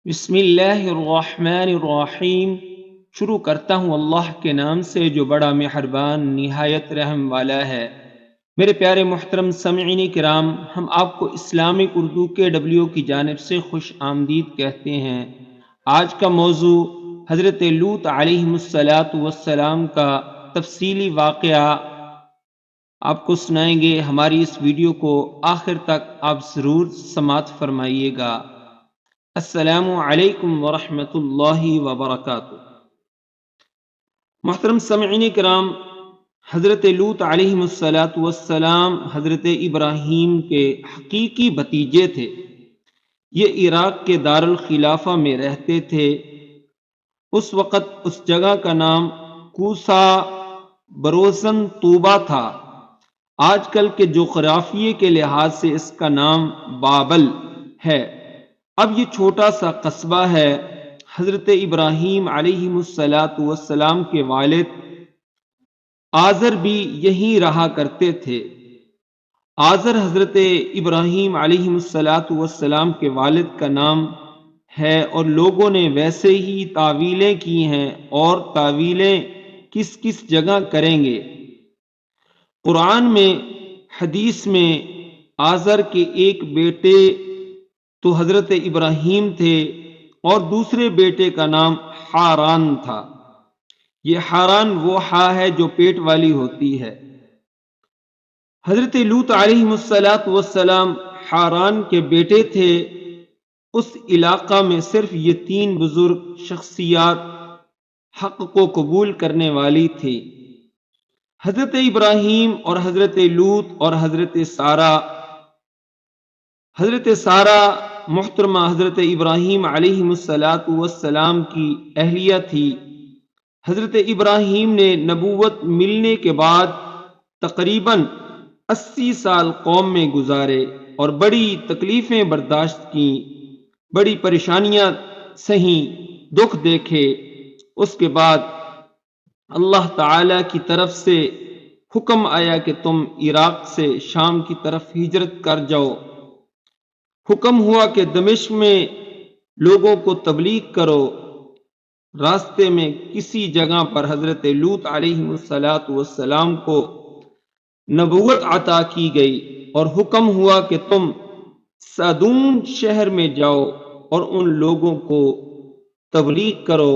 بسم اللہ الرحمن الرحیم۔ شروع کرتا ہوں اللہ کے نام سے جو بڑا مہربان نہایت رحم والا ہے۔ میرے پیارے محترم سامعین کرام، ہم آپ کو اسلامک اردو KW کی جانب سے خوش آمدید کہتے ہیں۔ آج کا موضوع حضرت لوط علیہ السلام کا تفصیلی واقعہ آپ کو سنائیں گے۔ ہماری اس ویڈیو کو آخر تک آپ ضرور سماعت فرمائیے گا۔ السلام علیکم ورحمۃ اللہ وبرکاتہ۔ محترم سامعین کرام، حضرت لوط علیہ السلام حضرت ابراہیم کے حقیقی بھتیجے تھے۔ یہ عراق کے دارالخلافہ میں رہتے تھے۔ اس وقت اس جگہ کا نام کوسا بروزن طوبہ تھا۔ آج کل کے جغرافیے کے لحاظ سے اس کا نام بابل ہے۔ اب یہ چھوٹا سا قصبہ ہے۔ حضرت ابراہیم علیہ السلام کے والد آزر بھی یہیں رہا کرتے تھے۔ آزر حضرت ابراہیم علیہ السلام کے والد کا نام ہے، اور لوگوں نے ویسے ہی تعویلیں کی ہیں، اور تعویلیں کس کس جگہ کریں گے۔ قرآن میں، حدیث میں آزر کے ایک بیٹے تو حضرت ابراہیم تھے، اور دوسرے بیٹے کا نام حاران تھا۔ یہ حاران وہ ہا ہے جو پیٹ والی ہوتی ہے۔ حضرت لوط علیہ السلام حاران کے بیٹے تھے۔ اس علاقہ میں صرف یہ تین بزرگ شخصیات حق کو قبول کرنے والی تھی، حضرت ابراہیم اور حضرت لوط اور حضرت سارہ۔ حضرت سارہ محترمہ حضرت ابراہیم علیہ السلام کی اہلیہ تھی۔ حضرت ابراہیم نے نبوت ملنے کے بعد تقریباً 80 سال قوم میں گزارے، اور بڑی تکلیفیں برداشت کیں، بڑی پریشانیاں سہیں، دکھ دیکھے۔ اس کے بعد اللہ تعالی کی طرف سے حکم آیا کہ تم عراق سے شام کی طرف ہجرت کر جاؤ۔ حکم ہوا کہ دمشق میں لوگوں کو تبلیغ کرو۔ راستے میں کسی جگہ پر حضرت لوط علیہ السلام کو نبوت عطا کی گئی، اور حکم ہوا کہ تم سدوم شہر میں جاؤ اور ان لوگوں کو تبلیغ کرو،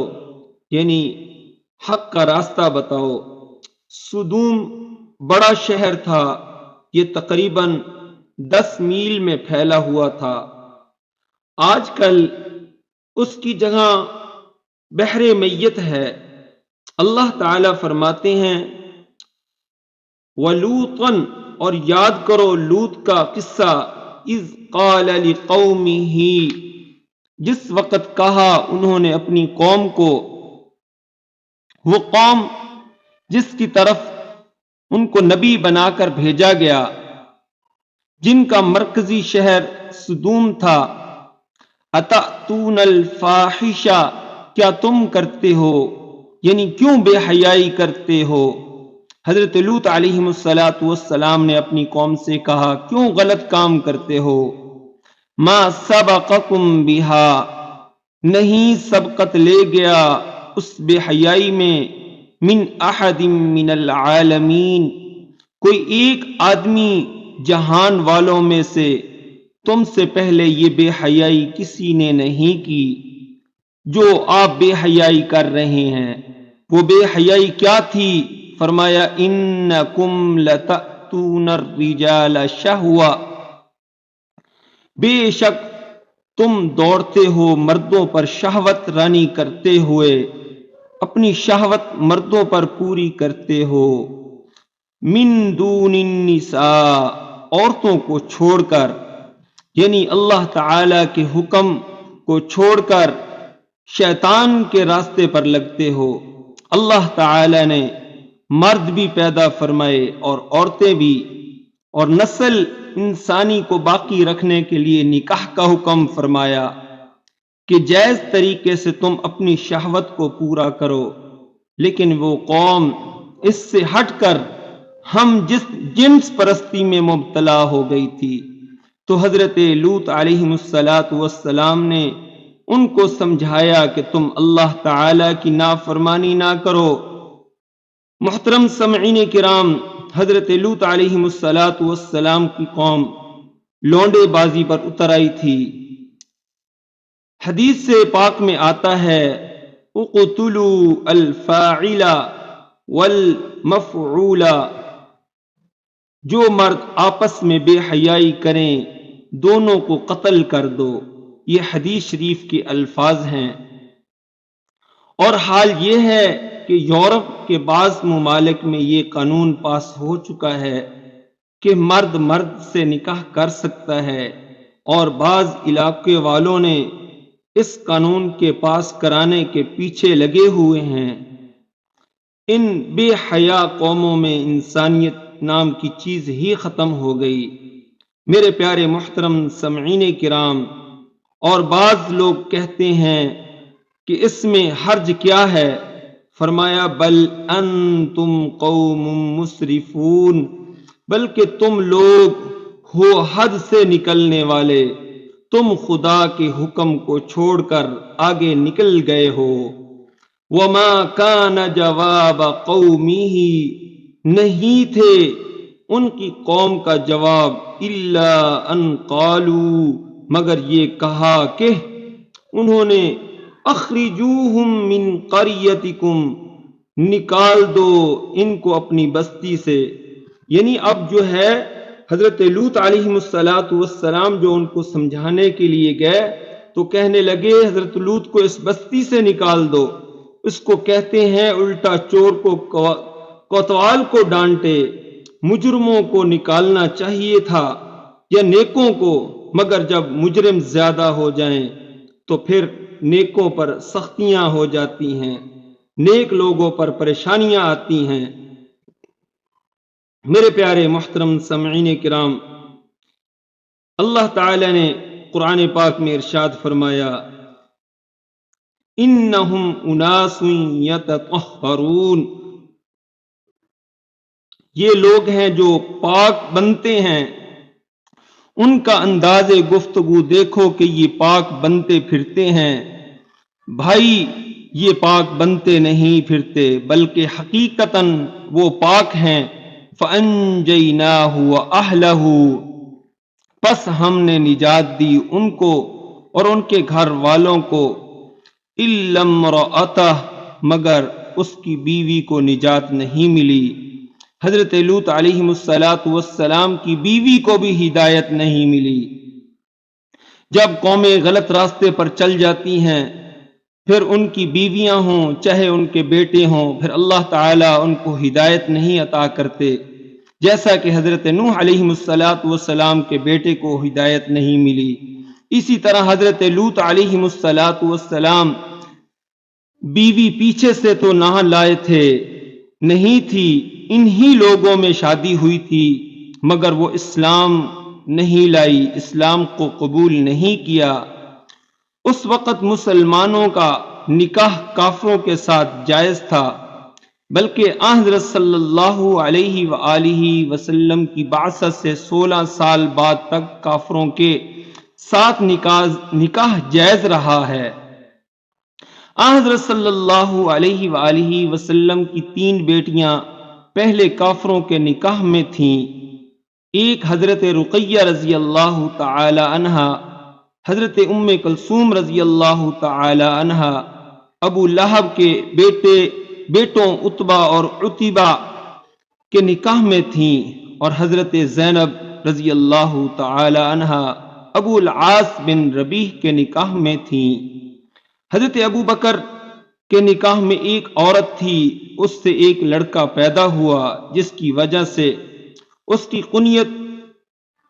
یعنی حق کا راستہ بتاؤ۔ سدوم بڑا شہر تھا، یہ تقریباً 10 میل میں پھیلا ہوا تھا۔ آج کل اس کی جگہ بحر میت ہے۔ اللہ تعالیٰ فرماتے ہیں وَلُوطًا، اور یاد کرو لوط کا قصہ، اِذْ قَالَ لِقَوْمِهِ، جس وقت کہا انہوں نے اپنی قوم کو۔ وہ قوم جس کی طرف ان کو نبی بنا کر بھیجا گیا، جن کا مرکزی شہر سدوم تھا۔ اتأتون الفاحشہ، کیا تم کرتے ہو، یعنی کیوں بے حیائی کرتے ہو۔ حضرت لوط علیہ السلام نے اپنی قوم سے کہا کیوں غلط کام کرتے ہو۔ ما سبقکم بہا، نہیں سبقت لے گیا اس بے حیائی میں، من احد من العالمین، کوئی ایک آدمی جہان والوں میں سے، تم سے پہلے یہ بے حیائی کسی نے نہیں کی جو آپ بے حیائی کر رہے ہیں۔ وہ بے حیائی کیا تھی؟ فرمایا انکم لتأتون الرجال شہوہ، بے شک تم دوڑتے ہو مردوں پر شہوت رانی کرتے ہوئے، اپنی شہوت مردوں پر پوری کرتے ہو۔ من دون النساء، عورتوں کو چھوڑ کر، یعنی اللہ تعالی کے حکم کو چھوڑ کر شیطان کے راستے پر لگتے ہو۔ اللہ تعالی نے مرد بھی پیدا فرمائے اور عورتیں بھی، اور نسل انسانی کو باقی رکھنے کے لیے نکاح کا حکم فرمایا کہ جائز طریقے سے تم اپنی شہوت کو پورا کرو۔ لیکن وہ قوم اس سے ہٹ کر ہم جنس پرستی میں مبتلا ہو گئی تھی، تو حضرت لوط علیہ السلام نے ان کو سمجھایا کہ تم اللہ تعالی کی نافرمانی نہ کرو۔ محترم سامعین کرام، حضرت لوط علیہ السلام کی قوم لونڈے بازی پر اتر آئی تھی۔ حدیث سے پاک میں آتا ہے اقتلوا الفاعل والمفعول، جو مرد آپس میں بے حیائی کریں دونوں کو قتل کر دو۔ یہ حدیث شریف کے الفاظ ہیں، اور حال یہ ہے کہ یورپ کے بعض ممالک میں یہ قانون پاس ہو چکا ہے کہ مرد مرد سے نکاح کر سکتا ہے، اور بعض علاقے والوں نے اس قانون کے پاس کرانے کے پیچھے لگے ہوئے ہیں۔ ان بے حیا قوموں میں انسانیت نام کی چیز ہی ختم ہو گئی۔ میرے پیارے محترم سامعین کرام، اور بعض لوگ کہتے ہیں کہ اس میں حرج کیا ہے؟ فرمایا بل انتم قوم مسرفون، بلکہ تم لوگ ہو حد سے نکلنے والے، تم خدا کے حکم کو چھوڑ کر آگے نکل گئے ہو۔ وما کان جواب قومہ، نہیں تھے ان کی قوم کا جواب الا ان قالوا، مگر یہ کہا کہ انہوں نے اخرجوہم من قریتکم، نکال دو ان کو اپنی بستی سے۔ یعنی اب جو ہے حضرت لوط علیہ السلام جو ان کو سمجھانے کے لیے گئے تو کہنے لگے حضرت لوط کو اس بستی سے نکال دو۔ اس کو کہتے ہیں الٹا چور کو کوتوال کو ڈانٹے۔ مجرموں کو نکالنا چاہیے تھا یا نیکوں کو، مگر جب مجرم زیادہ ہو جائیں تو پھر نیکوں پر سختیاں ہو جاتی ہیں، نیک لوگوں پر پریشانیاں آتی ہیں۔ میرے پیارے محترم سامعین کرام، اللہ تعالی نے قرآن پاک میں ارشاد فرمایا انہم اناس یتطہرون، یہ لوگ ہیں جو پاک بنتے ہیں۔ ان کا انداز گفتگو دیکھو کہ یہ پاک بنتے پھرتے ہیں۔ بھائی، یہ پاک بنتے نہیں پھرتے، بلکہ حقیقتاً وہ پاک ہیں۔ فَأَنْجَيْنَاهُ وَأَهْلَهُ، پس ہم نے نجات دی ان کو اور ان کے گھر والوں کو۔ إِلَّا امْرَأَتَهُ، مگر اس کی بیوی کو نجات نہیں ملی۔ حضرت لوط علیہ السلام کی بیوی کو بھی ہدایت نہیں ملی۔ جب قومیں غلط راستے پر چل جاتی ہیں، پھر ان کی بیویاں ہوں چاہے ان کے بیٹے ہوں، پھر اللہ تعالیٰ ان کو ہدایت نہیں عطا کرتے، جیسا کہ حضرت نوح علیہ السلام کے بیٹے کو ہدایت نہیں ملی۔ اسی طرح حضرت لوط علیہ السلام بیوی پیچھے سے تو نہ لائے تھے، نہیں تھی، انہی لوگوں میں شادی ہوئی تھی، مگر وہ اسلام نہیں لائی، اسلام کو قبول نہیں کیا۔ اس وقت مسلمانوں کا نکاح کافروں کے ساتھ جائز تھا، بلکہ حضرت صلی اللہ علیہ وآلہ وسلم کی بعثت سے 16 سال بعد تک کافروں کے ساتھ نکاح جائز رہا ہے۔ حضرت صلی اللہ علیہ وآلہ وسلم کی 3 بیٹیاں پہلے کافروں کے نکاح میں تھیں۔ ایک حضرت رقیہ رضی اللہ تعالی عنہا، حضرت ام کلثوم رضی اللہ تعالی عنہا ابو لہب کے بیٹوں عتبہ اور عتیبہ کے نکاح میں تھیں، اور حضرت زینب رضی اللہ تعالی عنہا ابو العاص بن ربیح کے نکاح میں تھیں۔ حضرت ابو بکر کے نکاح میں ایک عورت تھی، اس سے ایک لڑکا پیدا ہوا، جس کی وجہ سے اس کی کنیت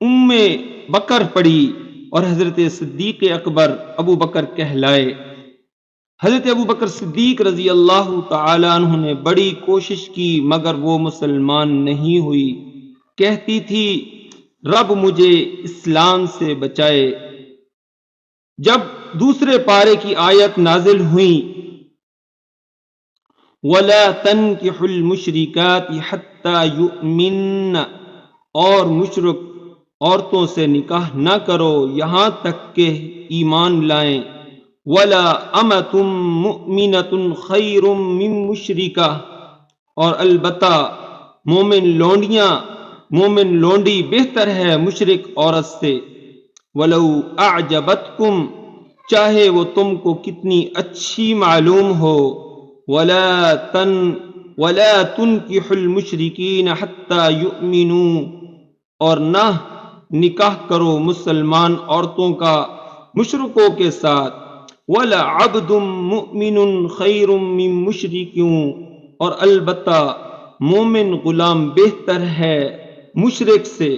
ام بکر پڑی اور حضرت صدیق اکبر ابو بکر کہلائے۔ حضرت ابو بکر صدیق رضی اللہ تعالی عنہ نے بڑی کوشش کی، مگر وہ مسلمان نہیں ہوئی۔ کہتی تھی رب مجھے اسلام سے بچائے۔ جب دوسرے پارے کی آیت نازل ہوئی وَلَا تَنْكِحُوا الْمُشْرِكَاتِ حَتَّى يُؤْمِنَّ، اور مشرک عورتوں سے نکاح نہ کرو یہاں تک کہ ایمان لائیں۔ ولا امۃ مؤمنۃ خیر من مشرکہ، اور البتہ مومن لونڈی بہتر ہے مشرک عورت سے. ولو اعجبتکم، چاہے وہ تم کو کتنی اچھی معلوم ہو. ولا تنکحوا المشرکین حتی یؤمنوا، اور نہ نکاح کرو مسلمان عورتوں کا مشرکوں کے ساتھ. وَلَعَبْدٌ مُؤْمِنٌ خَيْرٌ مِّن مُشْرِكٍ، اور البتہ مومن غلام بہتر ہے مشرک سے.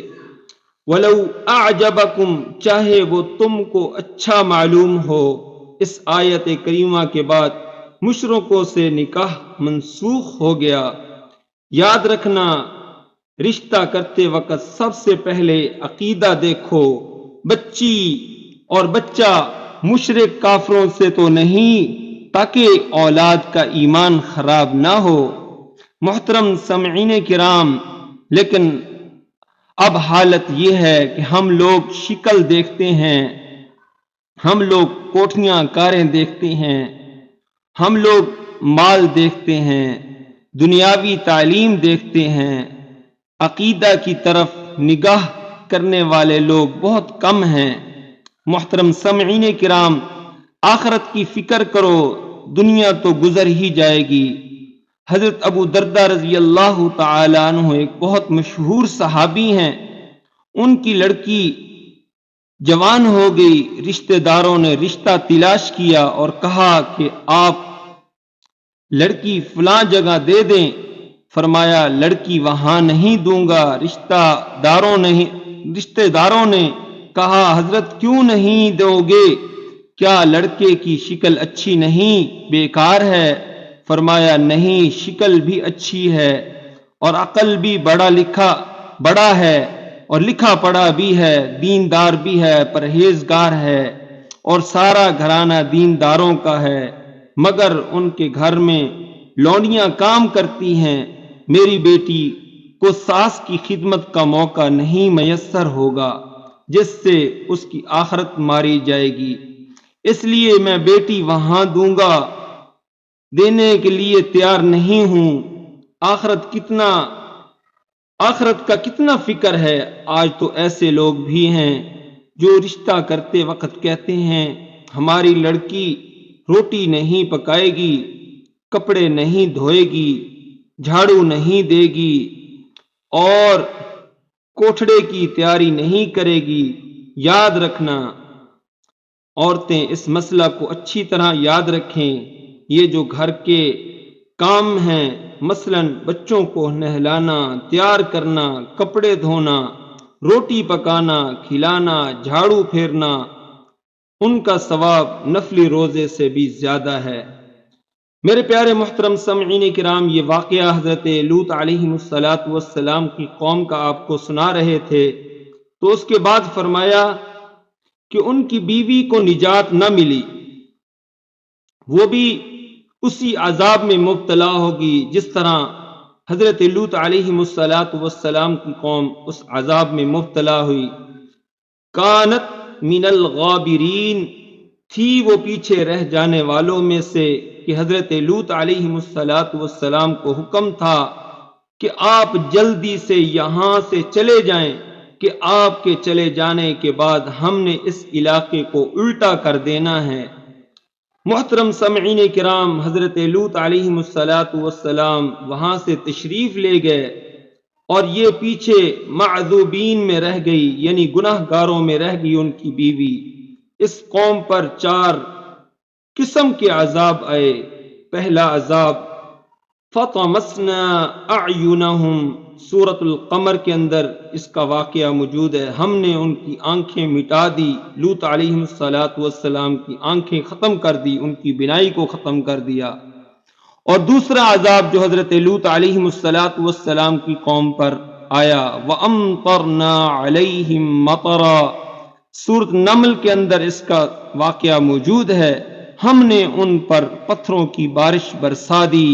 وَلَوْ أَعْجَبَكُمْ، چاہے وہ تم کو اچھا معلوم ہو. اس آیت کریمہ کے بعد مشرکوں سے نکاح منسوخ ہو گیا. یاد رکھنا، رشتہ کرتے وقت سب سے پہلے عقیدہ دیکھو. بچی اور بچہ مشرک کافروں سے تو نہیں، تاکہ اولاد کا ایمان خراب نہ ہو. محترم سامعین کرام، لیکن اب حالت یہ ہے کہ ہم لوگ شکل دیکھتے ہیں، ہم لوگ کوٹھیاں کاریں دیکھتے ہیں، ہم لوگ مال دیکھتے ہیں، دنیاوی تعلیم دیکھتے ہیں. عقیدہ کی طرف نگاہ کرنے والے لوگ بہت کم ہیں. محترم سامعین کرام، آخرت کی فکر کرو، دنیا تو گزر ہی جائے گی. حضرت ابو دردہ رضی اللہ تعالی عنہ ایک بہت مشہور صحابی ہیں. ان کی لڑکی جوان ہو گئی. رشتہ داروں نے رشتہ تلاش کیا اور کہا کہ آپ لڑکی فلاں جگہ دے دیں. فرمایا لڑکی وہاں نہیں دوں گا. رشتہ داروں نے کہا حضرت کیوں نہیں دو گے؟ کیا لڑکے کی شکل اچھی نہیں، بیکار ہے؟ فرمایا نہیں، شکل بھی اچھی ہے اور عقل بھی بڑا ہے اور لکھا پڑھا بھی ہے، دیندار بھی ہے، پرہیزگار ہے اور سارا گھرانہ دینداروں کا ہے، مگر ان کے گھر میں لونڈیاں کام کرتی ہیں. میری بیٹی کو ساس کی خدمت کا موقع نہیں میسر ہوگا، جس سے اس کی آخرت ماری جائے گی. اس لیے میں بیٹی وہاں دوں گا، دینے کے لیے تیار نہیں ہوں. آخرت کا کتنا فکر ہے. آج تو ایسے لوگ بھی ہیں جو رشتہ کرتے وقت کہتے ہیں ہماری لڑکی روٹی نہیں پکائے گی، کپڑے نہیں دھوئے گی، جھاڑو نہیں دے گی اور کوٹھڑے کی تیاری نہیں کرے گی. یاد رکھنا، عورتیں اس مسئلہ کو اچھی طرح یاد رکھیں. یہ جو گھر کے کام ہیں، مثلا بچوں کو نہلانا، تیار کرنا، کپڑے دھونا، روٹی پکانا، کھلانا، جھاڑو پھیرنا، ان کا ثواب نفلی روزے سے بھی زیادہ ہے. میرے پیارے محترم سامعین کرام، یہ واقعہ حضرت لوط علیہ السلام کی قوم کا آپ کو سنا رہے تھے. تو اس کے بعد فرمایا کہ ان کی بیوی کو نجات نہ ملی، وہ بھی اسی عذاب میں مبتلا ہوگی جس طرح حضرت لوط علیہ السلام کی قوم اس عذاب میں مبتلا ہوئی. کانت من الغابرین، تھی وہ پیچھے رہ جانے والوں میں سے کہ حضرت لوط علیہ السلام کو حکم تھا کہ آپ جلدی سے یہاں سے چلے جائیں، کہ آپ کے چلے جانے کے بعد ہم نے اس علاقے کو الٹا کر دینا ہے. محترم سامعین کرام، حضرت لوط علیہ السلام وہاں سے تشریف لے گئے اور یہ پیچھے معذوبین میں رہ گئی، یعنی گناہ گاروں میں رہ گئی ان کی بیوی. اس قوم پر 4 قسم کے عذاب آئے. پہلا عذاب فطمسنا اعینہم، سورۃ القمر کے اندر اس کا واقعہ موجود ہے. ہم نے ان کی آنکھیں مٹا دی. لوط علیہ السلام کی آنکھیں ختم کر دی، ان کی بینائی کو ختم کر دیا. اور دوسرا عذاب جو حضرت لوط علیہ السلام کی قوم پر آیا، وَأَمْطَرْنَا عَلَيْهِمْ مَطَرًا، سورۃ نمل کے اندر اس کا واقعہ موجود ہے. ہم نے ان پر پتھروں کی بارش برسا دی.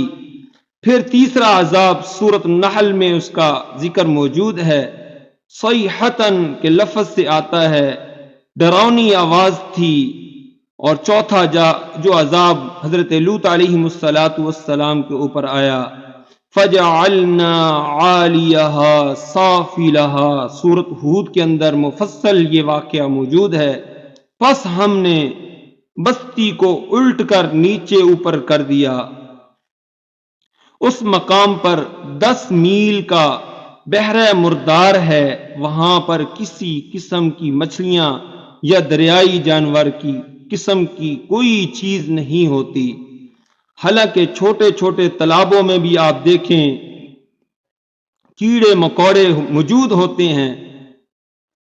پھر تیسرا عذاب سورۃ نحل میں اس کا ذکر موجود ہے. صیحۃً کے لفظ سے آتا ہے، ڈراؤنی آواز تھی اور چوتھا جو عذاب حضرت لوط علیہ السلام کے اوپر آیا، فَجَعَلْنَا عَالِيَهَا سَافِلَهَا، سورۃ ہود کے اندر مفصل یہ واقعہ موجود ہے۔ پس ہم نے بستی کو الٹ کر نیچے اوپر کر دیا، اس مقام پر 10 میل کا بحر مردار ہے، وہاں پر کسی قسم کی مچھلیاں یا دریائی جانور کی قسم کی کوئی چیز نہیں ہوتی۔ حالانکہ چھوٹے چھوٹے تالابوں میں بھی آپ دیکھیں کیڑے مکوڑے موجود ہوتے ہیں،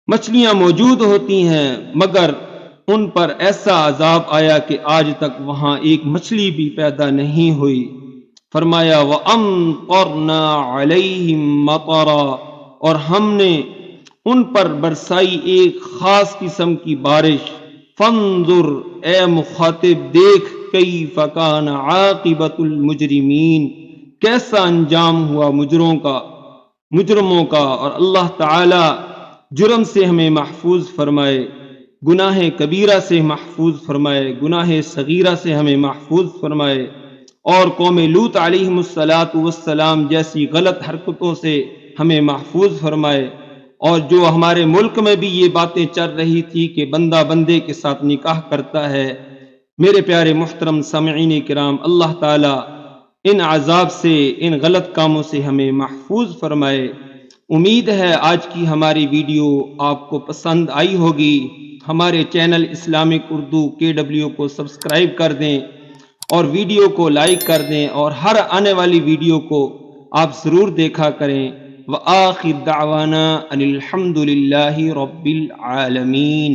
مچھلیاں موجود ہوتی ہیں، مگر ان پر ایسا عذاب آیا کہ آج تک وہاں ایک مچھلی بھی پیدا نہیں ہوئی۔ فرمایا وَأَمْطَرْنَا عَلَيْهِمْ مَطَرًا، اور ہم نے ان پر برسائی ایک خاص قسم کی بارش۔ فانظر، اے مخاطب دیکھ، کیف کان عاقبۃ المجرمین، کیسا انجام ہوا مجرموں کا۔ اور اللہ تعالی جرم سے ہمیں محفوظ فرمائے، گناہ کبیرہ سے محفوظ فرمائے، گناہ صغیرہ سے ہمیں محفوظ فرمائے، اور قوم لوط علیہ السلام جیسی غلط حرکتوں سے ہمیں محفوظ فرمائے۔ اور جو ہمارے ملک میں بھی یہ باتیں چل رہی تھی کہ بندہ بندے کے ساتھ نکاح کرتا ہے، میرے پیارے محترم سامعین کرام، اللہ تعالی ان عذاب سے، ان غلط کاموں سے ہمیں محفوظ فرمائے۔ امید ہے آج کی ہماری ویڈیو آپ کو پسند آئی ہوگی۔ ہمارے چینل اسلامک اردو KW کو سبسکرائب کر دیں اور ویڈیو کو لائک کر دیں، اور ہر آنے والی ویڈیو کو آپ ضرور دیکھا کریں۔ وآخر دعوانا ان الحمد للہ رب العالمین۔